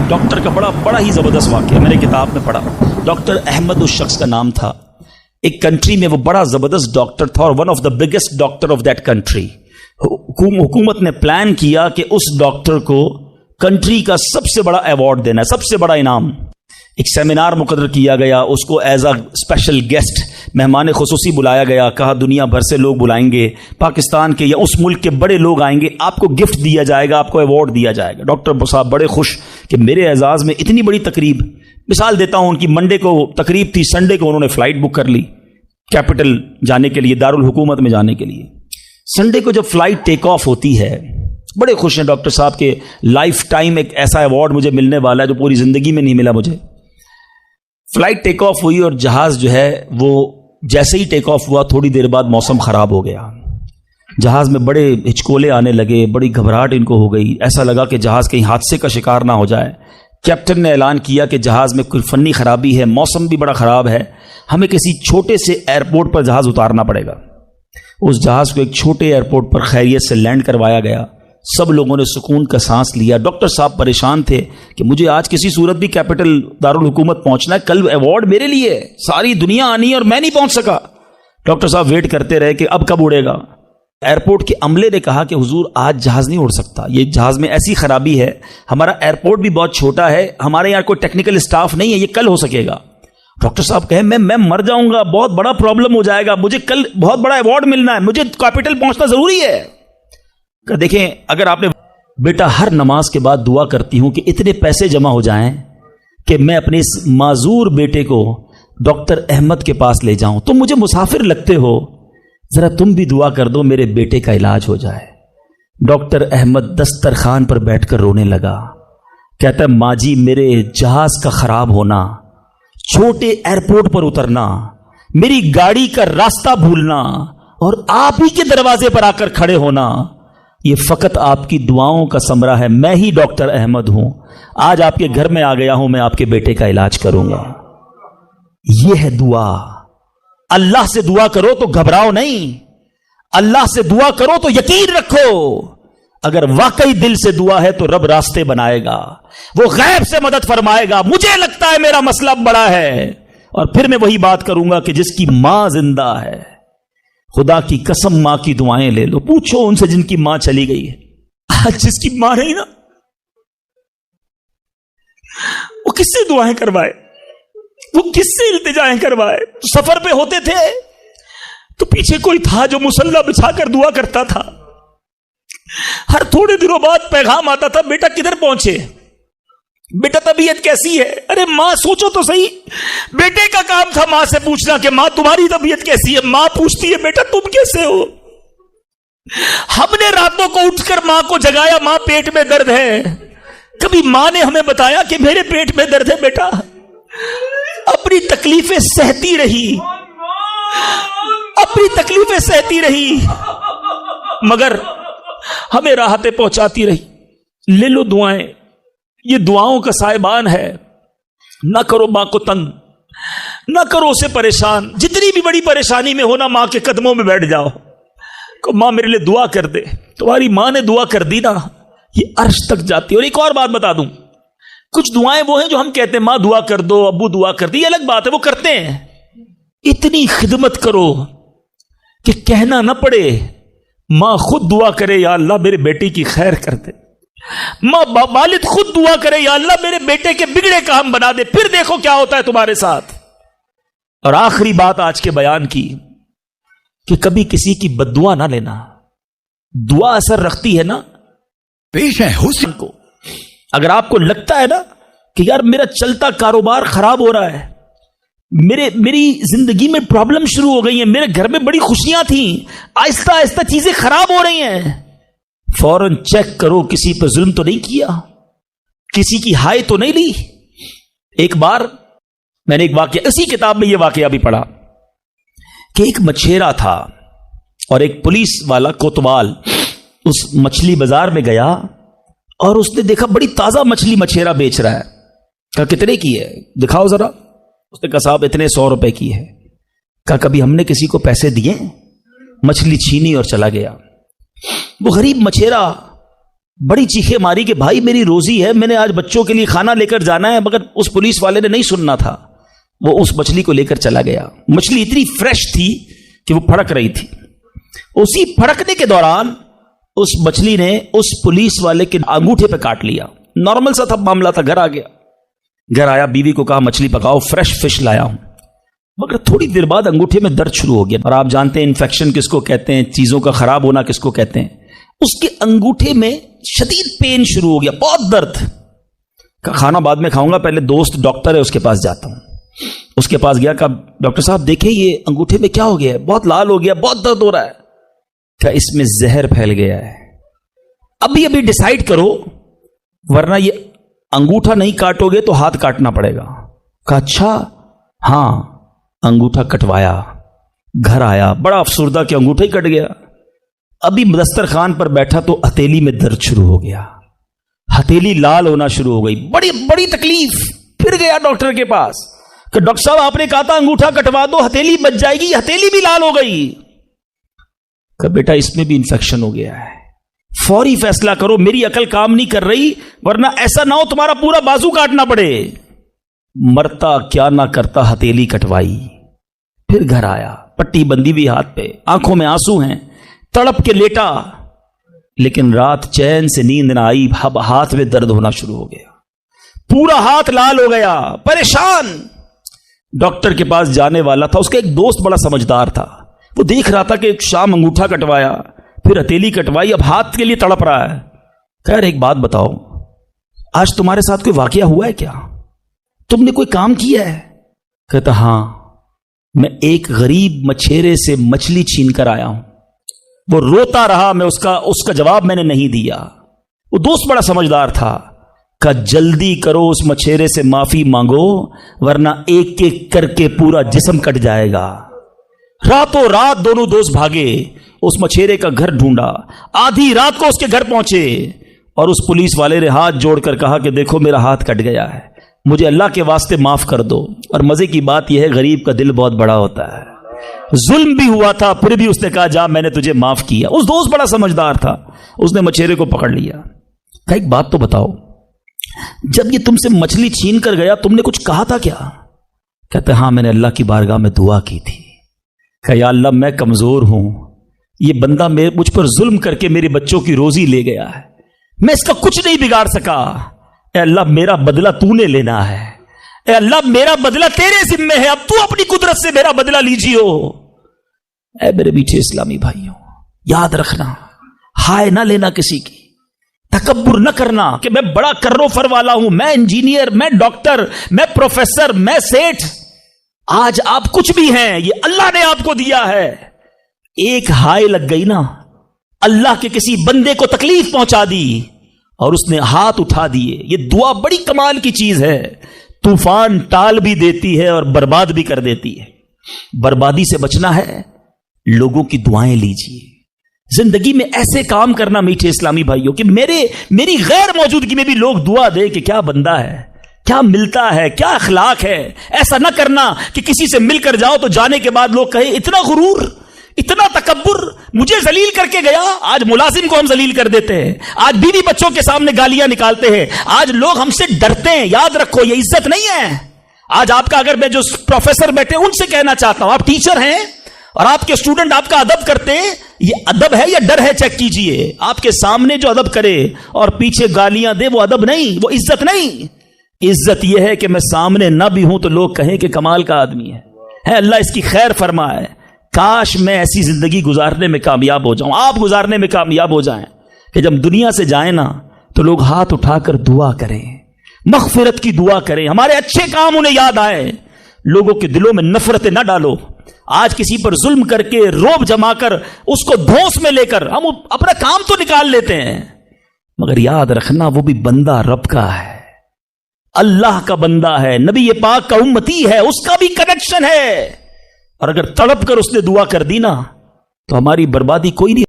Doctor کا بڑا ہی زبردست واقعہ میں نے کتاب میں پڑھا. ڈاکٹر احمد اس شخص کا نام تھا. ایک کنٹری میں وہ بڑا زبردست ڈاکٹر تھا اور one of the biggest doctor of that country. حکومت نے پلان کیا کہ اس ڈاکٹر کو کنٹری کا سب سے بڑا ایوارڈ دینا ہے, سب سے بڑا انعام. ایک سیمینار مقرر کیا گیا, اس کو ایز اے اسپیشل گیسٹ مہمان خصوصی بلایا گیا. کہا دنیا بھر سے لوگ بلائیں گے, پاکستان کے یا اس ملک کے بڑے لوگ آئیں گے, آپ کو گفٹ دیا جائے گا, آپ کو ایوارڈ دیا جائے گا. ڈاکٹر صاحب بڑے خوش کہ میرے اعزاز میں اتنی بڑی تقریب. مثال دیتا ہوں, ان کی منڈے کو تقریب تھی, سنڈے کو انہوں نے فلائٹ بک کر لی کیپٹل جانے کے لیے, دارالحکومت میں جانے کے لیے. سنڈے کو جب فلائٹ ٹیک آف ہوتی ہے, بڑے خوش ہیں ڈاکٹر صاحب کے لائف ٹائم ایک ایسا ایوارڈ مجھے ملنے والا ہے جو پوری زندگی میں نہیں ملا مجھے. فلائٹ ٹیک آف ہوئی اور جہاز جو ہے وہ جیسے ہی ٹیک آف ہوا تھوڑی دیر بعد موسم خراب ہو گیا. جہاز میں بڑے ہچکولے آنے لگے, بڑی گھبراہٹ ان کو ہو گئی. ایسا لگا کہ جہاز کہیں حادثے کا شکار نہ ہو جائے. کیپٹن نے اعلان کیا کہ جہاز میں کوئی فنی خرابی ہے, موسم بھی بڑا خراب ہے, ہمیں کسی چھوٹے سے ایئرپورٹ پر جہاز اتارنا پڑے گا. اس جہاز کو ایک چھوٹے ایئرپورٹ پر خیریت سے لینڈ کروایا گیا. سب لوگوں نے سکون کا سانس لیا. ڈاکٹر صاحب پریشان تھے کہ مجھے آج کسی صورت بھی کیپٹل دارالحکومت پہنچنا ہے, کل ایوارڈ میرے لیے ہے, ساری دنیا آنی ہے اور میں نہیں پہنچ سکا. ڈاکٹر صاحب ویٹ کرتے رہے کہ اب کب اڑے گا. ایئرپورٹ کے عملے نے کہا کہ حضور آج جہاز نہیں اڑ سکتا, یہ جہاز میں ایسی خرابی ہے, ہمارا ایئرپورٹ بھی بہت چھوٹا ہے, ہمارے یہاں کوئی ٹیکنیکل اسٹاف نہیں ہے, یہ کل ہو سکے گا. ڈاکٹر صاحب کہے میں مر جاؤں گا, بہت بڑا پرابلم ہو جائے گا, مجھے کل بہت بڑا ایوارڈ ملنا ہے, مجھے کیپٹل پہنچنا ضروری ہے. کہ دیکھیں اگر آپ نے بیٹا ہر نماز کے بعد دعا کرتی ہوں کہ اتنے پیسے جمع ہو جائیں کہ میں اپنے اس معذور بیٹے کو ڈاکٹر احمد کے پاس لے جاؤں, تم مجھے مسافر لگتے ہو, ذرا تم بھی دعا کر دو میرے بیٹے کا علاج ہو جائے. ڈاکٹر احمد دسترخوان پر بیٹھ کر رونے لگا. کہتا ہے ماں جی میرے جہاز کا خراب ہونا, چھوٹے ایئرپورٹ پر اترنا, میری گاڑی کا راستہ بھولنا اور آپ ہی کے دروازے پر آ کر کھڑے ہونا, یہ فقط آپ کی دعاؤں کا ثمرہ ہے. میں ہی ڈاکٹر احمد ہوں, آج آپ کے گھر میں آ گیا ہوں, میں آپ کے بیٹے کا علاج کروں گا. یہ ہے دعا. اللہ سے دعا کرو تو گھبراؤ نہیں, اللہ سے دعا کرو تو یقین رکھو, اگر واقعی دل سے دعا ہے تو رب راستے بنائے گا, وہ غیب سے مدد فرمائے گا. مجھے لگتا ہے میرا مسئلہ بڑا ہے, اور پھر میں وہی بات کروں گا کہ جس کی ماں زندہ ہے, خدا کی قسم ماں کی دعائیں لے لو, پوچھو ان سے جن کی ماں چلی گئی ہے. آج جس کی ماں نہیں نا, وہ کس سے دعائیں کروائے, وہ کس سے التجائیں کروائے. سفر پہ ہوتے تھے تو پیچھے کوئی تھا جو مصلی بچھا کر دعا کرتا تھا. ہر تھوڑے دنوں بعد پیغام آتا تھا بیٹا کدھر پہنچے, بیٹا طبیعت کیسی ہے. ارے ماں سوچو تو صحیح, بیٹے کا کام تھا ماں سے پوچھنا کہ ماں تمہاری طبیعت کیسی ہے. ماں پوچھتی ہے بیٹا تم کیسے ہو. ہم نے راتوں کو اٹھ کر ماں کو جگایا, ماں پیٹ میں درد ہے. کبھی ماں نے ہمیں بتایا کہ میرے پیٹ میں درد ہے. بیٹا اپنی تکلیفیں سہتی رہی, اپنی تکلیفیں سہتی رہی, مگر ہمیں راحتیں پہنچاتی رہی. لے لو دعائیں, یہ دعاؤں کا سائبان ہے. نہ کرو ماں کو تنگ, نہ کرو اسے پریشان. جتنی بھی بڑی پریشانی میں ہونا ماں کے قدموں میں بیٹھ جاؤ, کہ ماں میرے لیے دعا کر دے. تمہاری ماں نے دعا کر دی نا, یہ عرش تک جاتی. اور ایک اور بات بتا دوں, کچھ دعائیں وہ ہیں جو ہم کہتے ہیں ماں دعا کر دو, ابو دعا کر دی, یہ الگ بات ہے, وہ کرتے ہیں. اتنی خدمت کرو کہ کہنا نہ پڑے, ماں خود دعا کرے یا اللہ میرے بیٹے کی خیر کر دے. ماں والد خود دعا کرے یا اللہ میرے بیٹے کے بگڑے کام بنا دے. پھر دیکھو کیا ہوتا ہے تمہارے ساتھ. اور آخری بات آج کے بیان کی کہ کبھی کسی کی بد دعا نہ لینا. دعا اثر رکھتی ہے نا. پیش ہے حسن کو اگر آپ کو لگتا ہے نا کہ یار میرا چلتا کاروبار خراب ہو رہا ہے, میری زندگی میں پرابلم شروع ہو گئی ہیں, میرے گھر میں بڑی خوشیاں تھیں, آہستہ آہستہ چیزیں خراب ہو رہی ہیں, فوراً چیک کرو کسی پر ظلم تو نہیں کیا, کسی کی ہائے تو نہیں لی. ایک بار میں نے ایک واقعہ, اسی کتاب میں یہ واقعہ بھی پڑھا کہ ایک مچھیرا تھا اور ایک پولیس والا کوتوال اس مچھلی بازار میں گیا اور اس نے دیکھا بڑی تازہ مچھلی مچھیرا بیچ رہا ہے. کہا کتنے کی ہے, دکھاؤ ذرا. اس نے کہا صاحب اتنے 100 روپے کی ہے. کہا کبھی ہم نے کسی کو پیسے دیے؟ مچھلی چھینی اور چلا گیا. وہ غریب مچھیرا بڑی چیخیں ماری کہ بھائی میری روزی ہے، میں نے آج بچوں کے لیے کھانا لے کر جانا ہے، مگر اس پولیس والے نے نہیں سننا تھا. وہ اس مچھلی کو لے کر چلا گیا. مچھلی اتنی فریش تھی کہ وہ پھڑک رہی تھی. اسی پھڑکنے کے دوران اس مچھلی نے اس پولیس والے کے انگوٹھے پہ کاٹ لیا. نارمل سا تھا معاملہ تھا. گھر آ گیا، گھر آیا، بیوی کو کہا مچھلی پکاؤ، فریش فش لایا ہوں. مگر تھوڑی دیر بعد انگوٹھے میں درد شروع ہو گیا. اور آپ جانتے ہیں انفیکشن کس کو کہتے ہیں، چیزوں کا خراب ہونا کس کو کہتے ہیں. اس کے انگوٹھے میں شدید پین شروع ہو گیا، بہت درد. کھانا بعد میں کھاؤں گا، پہلے دوست ڈاکٹر ہے اس کے پاس جاتا ہوں. اس کے پاس گیا، کہا ڈاکٹر صاحب دیکھیں یہ انگوٹھے میں کیا ہو گیا ہے، بہت لال ہو گیا، بہت درد ہو رہا ہے. کہا اس میں زہر پھیل گیا ہے، ابھی ڈیسائیڈ کرو ورنہ یہ انگوٹھا نہیں کاٹو گے تو ہاتھ کاٹنا پڑے گا. کہا اچھا. ہاں، انگوٹھا کٹوایا، گھر آیا، بڑا افسردہ کہ انگوٹھا ہی کٹ گیا. ابھی دسترخوان پر بیٹھا تو ہتھیلی میں درد شروع ہو گیا، ہتھیلی لال ہونا شروع ہو گئی، بڑی بڑی تکلیف. پھر گیا ڈاکٹر کے پاس کہ ڈاکٹر صاحب آپ نے کہا تھا انگوٹھا کٹوا دو، ہتھیلی بچ جائے گی، ہتھیلی بھی لال ہو گئی. کہ بیٹا اس میں بھی انفیکشن ہو گیا ہے، فوری فیصلہ کرو، میری عقل کام نہیں کر رہی ورنہ ایسا نہ ہو تمہارا پورا بازو کاٹنا پڑے. مرتا کیا نہ کرتا، ہتھیلی کٹوائی. پھر گھر آیا، پٹی بندی ہوئی ہاتھ پہ، آنکھوں میں آنسو ہیں، تڑپ کے لیٹا. لیکن رات چین سے نیند نہ آئی، ہاتھ میں درد ہونا شروع ہو گیا، پورا ہاتھ لال ہو گیا، پریشان. ڈاکٹر کے پاس جانے والا تھا، اس کا ایک دوست بڑا سمجھدار تھا، وہ دیکھ رہا تھا کہ شام انگوٹھا کٹوایا، پھر ہتھیلی کٹوائی، اب ہاتھ کے لیے تڑپ رہا ہے. خیر ایک بات بتاؤ، آج تمہارے ساتھ کوئی واقعہ ہوا ہے کیا؟ تم نے کوئی کام کیا ہے؟ کہتا ہاں، میں ایک غریب مچھیرے سے مچھلی چھین کر آیا ہوں. وہ روتا رہا، میں اس کا جواب میں نے نہیں دیا. وہ دوست بڑا سمجھدار تھا، کہ جلدی کرو اس مچھیرے سے معافی مانگو ورنہ ایک ایک کر کے پورا جسم کٹ جائے گا. راتوں رات دونوں دوست بھاگے، اس مچھیرے کا گھر ڈھونڈا، آدھی رات کو اس کے گھر پہنچے اور اس پولیس والے نے ہاتھ جوڑ کر کہا کہ دیکھو میرا ہاتھ کٹ گیا ہے، مجھے اللہ کے واسطے معاف کر دو. اور مزے کی بات یہ ہے غریب کا دل بہت بڑا ہوتا ہے، ظلم بھی ہوا تھا پھر بھی اس نے کہا جا میں نے تجھے معاف کیا. اس دوست بڑا سمجھدار تھا، اس نے مچھیرے کو پکڑ لیا. کہا ایک بات تو بتاؤ، جب یہ تم سے مچھلی چھین کر گیا تم نے کچھ کہا تھا کیا؟ کہتے ہاں میں نے اللہ کی بارگاہ میں دعا کی تھی. کہا یا اللہ میں کمزور ہوں، یہ بندہ مجھ پر ظلم کر کے میرے بچوں کی روزی لے گیا ہے، میں اس کا کچھ نہیں بگاڑ سکا. اے اللہ میرا بدلہ تو نے لینا ہے، اے اللہ میرا بدلہ تیرے ذمہ ہے، اب تو اپنی قدرت سے میرا بدلہ لیجیو. اے میرے میٹھے اسلامی بھائیوں، یاد رکھنا، ہائے نہ لینا کسی کی، تکبر نہ کرنا کہ میں بڑا کرو فر والا ہوں، میں انجینئر، میں ڈاکٹر، میں پروفیسر، میں سیٹھ. آج آپ کچھ بھی ہیں، یہ اللہ نے آپ کو دیا ہے. ایک ہائے لگ گئی نا، اللہ کے کسی بندے کو تکلیف پہنچا دی اور اس نے ہاتھ اٹھا دیے. یہ دعا بڑی کمال کی چیز ہے، طوفان ٹال بھی دیتی ہے اور برباد بھی کر دیتی ہے. بربادی سے بچنا ہے، لوگوں کی دعائیں لیجیے. زندگی میں ایسے کام کرنا میٹھے اسلامی بھائیوں کہ میری غیر موجودگی میں بھی لوگ دعا دے کہ کیا بندہ ہے، کیا ملتا ہے، کیا اخلاق ہے. ایسا نہ کرنا کہ کسی سے مل کر جاؤ تو جانے کے بعد لوگ کہیں اتنا غرور، اتنا تکبر، مجھے ذلیل کر کے گیا. آج ملازم کو ہم ذلیل کر دیتے ہیں، آج بیوی بچوں کے سامنے گالیاں نکالتے ہیں، آج لوگ ہم سے ڈرتے ہیں. یاد رکھو یہ عزت نہیں ہے. آج آپ کا، اگر میں جو پروفیسر بیٹھے ان سے کہنا چاہتا ہوں، آپ ٹیچر ہیں اور آپ کے اسٹوڈنٹ آپ کا ادب کرتے ہیں، یہ ادب ہے یا ڈر ہے؟ چیک کیجئے. آپ کے سامنے جو ادب کرے اور پیچھے گالیاں دے، وہ ادب نہیں، وہ عزت نہیں. عزت یہ ہے کہ میں سامنے نہ بھی ہوں تو لوگ کہیں کہ کمال کا آدمی ہے، اللہ اس کی خیر فرمائے. کاش میں ایسی زندگی گزارنے میں کامیاب ہو جاؤں، آپ گزارنے میں کامیاب ہو جائیں کہ جب دنیا سے جائیں نا تو لوگ ہاتھ اٹھا کر دعا کریں، مغفرت کی دعا کریں، ہمارے اچھے کام انہیں یاد آئے. لوگوں کے دلوں میں نفرتیں نہ ڈالو. آج کسی پر ظلم کر کے، روب جما کر، اس کو دھوس میں لے کر ہم اپنا کام تو نکال لیتے ہیں، مگر یاد رکھنا وہ بھی بندہ رب کا ہے، اللہ کا بندہ ہے، نبی پاک کا امتی ہے، اس کا بھی کنیکشن ہے. اور اگر تڑپ کر اس نے دعا کر دی نا تو ہماری بربادی کوئی نہیں